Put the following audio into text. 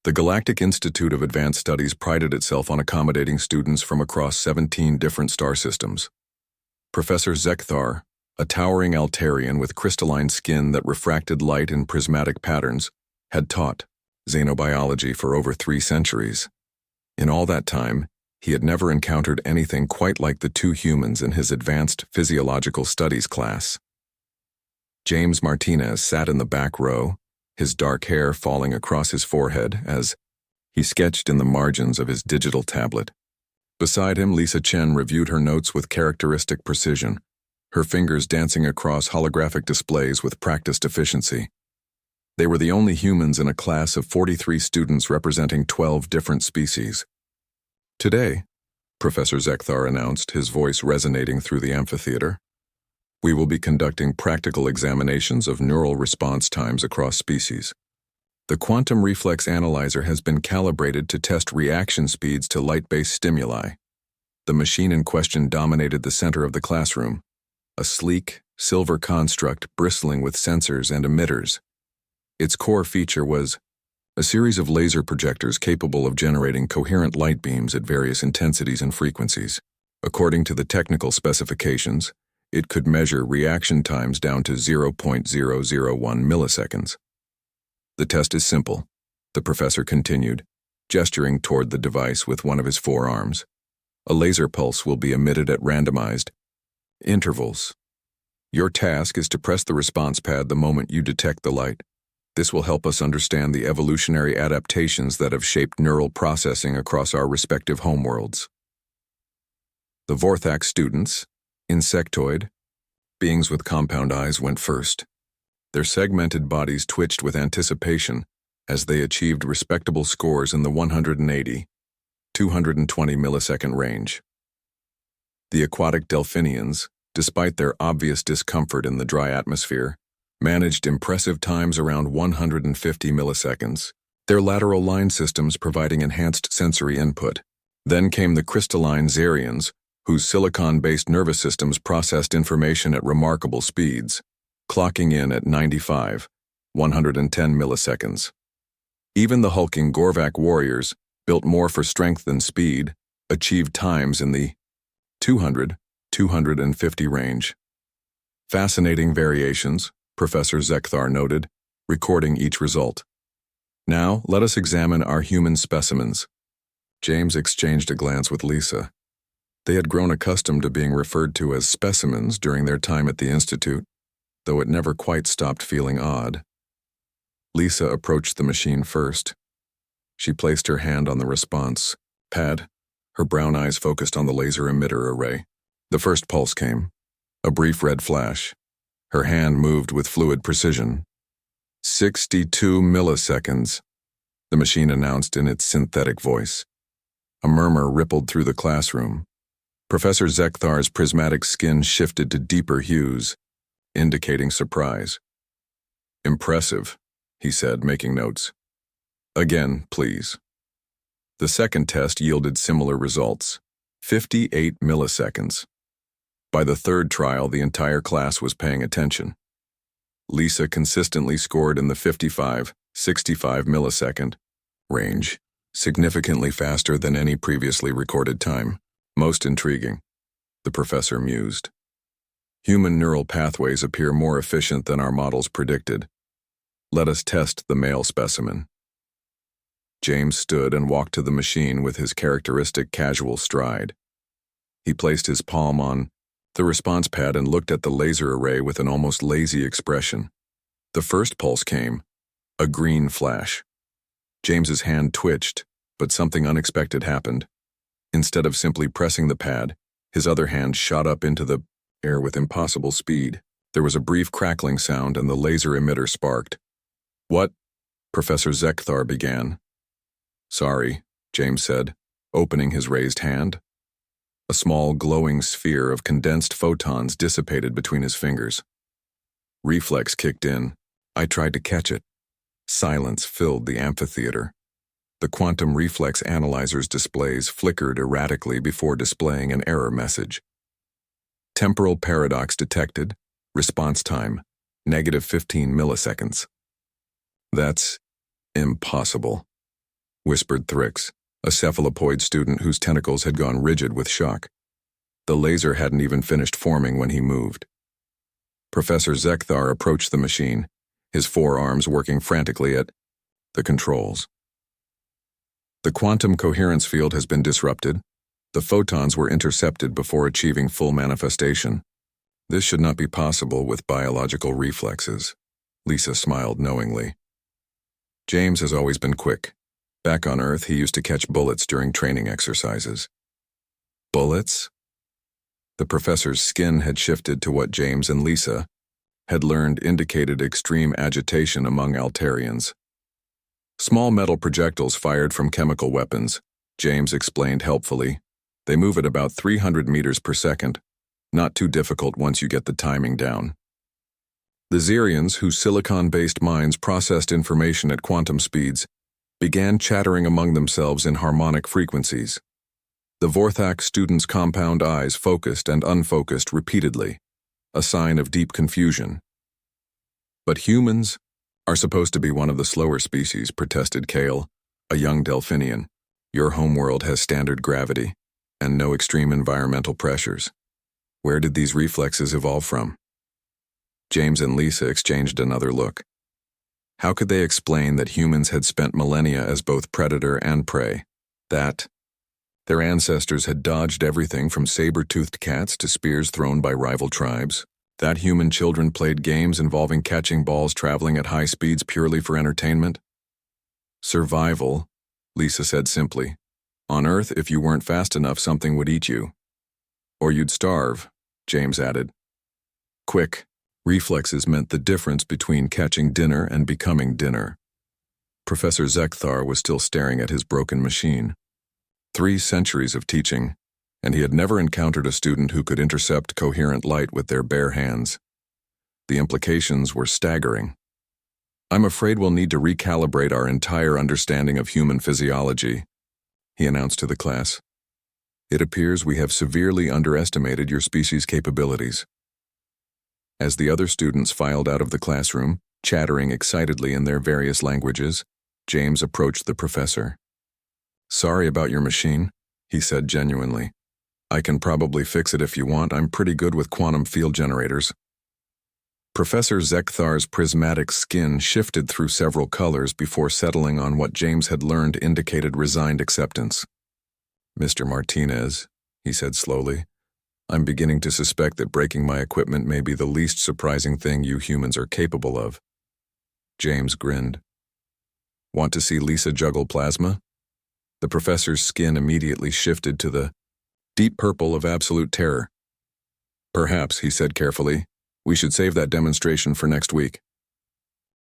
The Galactic Institute of Advanced Studies prided itself on accommodating students from across 17 different star systems. Professor Zekthar, a towering Altarian with crystalline skin that refracted light in prismatic patterns, had taught xenobiology for over 3 centuries. In all that time, he had never encountered anything quite like the 2 humans in his advanced physiological studies class. James Martinez sat in the back row, his dark hair falling across his forehead as he sketched in the margins of his digital tablet. Beside him, Lisa Chen reviewed her notes with characteristic precision, her fingers dancing across holographic displays with practiced efficiency. They were the only humans in a class of 43 students representing 12 different species. Today, Professor Zekthar announced, his voice resonating through the amphitheater, we will be conducting practical examinations of neural response times across species. The quantum reflex analyzer has been calibrated to test reaction speeds to light-based stimuli. The machine in question dominated the center of the classroom, a sleek, silver construct bristling with sensors and emitters. Its core feature was a series of laser projectors capable of generating coherent light beams at various intensities and frequencies. According to the technical specifications, it could measure reaction times down to 0.001 milliseconds. The test is simple, the professor continued, gesturing toward the device with one of his forearms. A laser pulse will be emitted at randomized intervals. Your task is to press the response pad the moment you detect the light. This will help us understand the evolutionary adaptations that have shaped neural processing across our respective homeworlds. The Vorthax students, insectoid, beings with compound eyes, went first. Their segmented bodies twitched with anticipation as they achieved respectable scores in the 180, 220 millisecond range. The aquatic delphinians, despite their obvious discomfort in the dry atmosphere, managed impressive times around 150 milliseconds, their lateral line systems providing enhanced sensory input. Then came the crystalline Xarians, whose silicon-based nervous systems processed information at remarkable speeds, clocking in at 95, 110 milliseconds. Even the hulking Gorvak warriors, built more for strength than speed, achieved times in the 200, 250 range. Fascinating variations, Professor Zekthar noted, recording each result. Now, let us examine our human specimens. James exchanged a glance with Lisa. They had grown accustomed to being referred to as specimens during their time at the Institute, though it never quite stopped feeling odd. Lisa approached the machine first. She placed her hand on the response pad, her brown eyes focused on the laser emitter array. The first pulse came, a brief red flash. Her hand moved with fluid precision. 62 milliseconds, the machine announced in its synthetic voice. A murmur rippled through the classroom. Professor Zekthar's prismatic skin shifted to deeper hues, indicating surprise. Impressive, he said, making notes. Again, please. The second test yielded similar results, 58 milliseconds. By the third trial, the entire class was paying attention. Lisa consistently scored in the 55, 65 millisecond range, significantly faster than any previously recorded time. Most intriguing, the professor mused. Human neural pathways appear more efficient than our models predicted. Let us test the male specimen. James stood and walked to the machine with his characteristic casual stride. He placed his palm on the response pad and looked at the laser array with an almost lazy expression. The first pulse came, a green flash. James's hand twitched, but something unexpected happened. Instead of simply pressing the pad, his other hand shot up into the air with impossible speed. There was a brief crackling sound and the laser emitter sparked. What? Professor Zekthar began. Sorry, James said, opening his raised hand. A small glowing sphere of condensed photons dissipated between his fingers. Reflex kicked in. I tried to catch it. Silence filled the amphitheater. The quantum reflex analyzer's displays flickered erratically before displaying an error message. Temporal paradox detected. Response time, -15 milliseconds. That's impossible. whispered Thrix, a cephalopoid student whose tentacles had gone rigid with shock. The laser hadn't even finished forming when he moved. Professor Zekthar approached the machine, his forearms working frantically at the controls. The quantum coherence field has been disrupted. The photons were intercepted before achieving full manifestation. This should not be possible with biological reflexes. Lisa smiled knowingly. James has always been quick. Back on Earth, he used to catch bullets during training exercises. Bullets? The professor's skin had shifted to what James and Lisa had learned indicated extreme agitation among Altarians. Small metal projectiles fired from chemical weapons, James explained helpfully. They move at about 300 meters per second. Not too difficult once you get the timing down. The Xerians, whose silicon-based minds processed information at quantum speeds, began chattering among themselves in harmonic frequencies. The Vorthak students' compound eyes focused and unfocused repeatedly, a sign of deep confusion. But humans are supposed to be one of the slower species, protested Kale, a young Delphinian. Your homeworld has standard gravity and no extreme environmental pressures. Where did these reflexes evolve from? James and Lisa exchanged another look. How could they explain that humans had spent millennia as both predator and prey? That their ancestors had dodged everything from saber-toothed cats to spears thrown by rival tribes? That human children played games involving catching balls traveling at high speeds purely for entertainment? Survival, Lisa said simply. On Earth, if you weren't fast enough, something would eat you. Or you'd starve, James added. Quick. Reflexes meant the difference between catching dinner and becoming dinner. Professor Zekthar was still staring at his broken machine. 3 centuries of teaching, and he had never encountered a student who could intercept coherent light with their bare hands. The implications were staggering. I'm afraid we'll need to recalibrate our entire understanding of human physiology, he announced to the class. It appears we have severely underestimated your species' capabilities. As the other students filed out of the classroom, chattering excitedly in their various languages, James approached the professor. Sorry about your machine, he said genuinely. I can probably fix it if you want. I'm pretty good with quantum field generators. Professor Zekthar's prismatic skin shifted through several colors before settling on what James had learned indicated resigned acceptance. Mr. Martinez, he said slowly, I'm beginning to suspect that breaking my equipment may be the least surprising thing you humans are capable of. James grinned. Want to see Lisa juggle plasma? The professor's skin immediately shifted to the deep purple of absolute terror. Perhaps, he said carefully, we should save that demonstration for next week.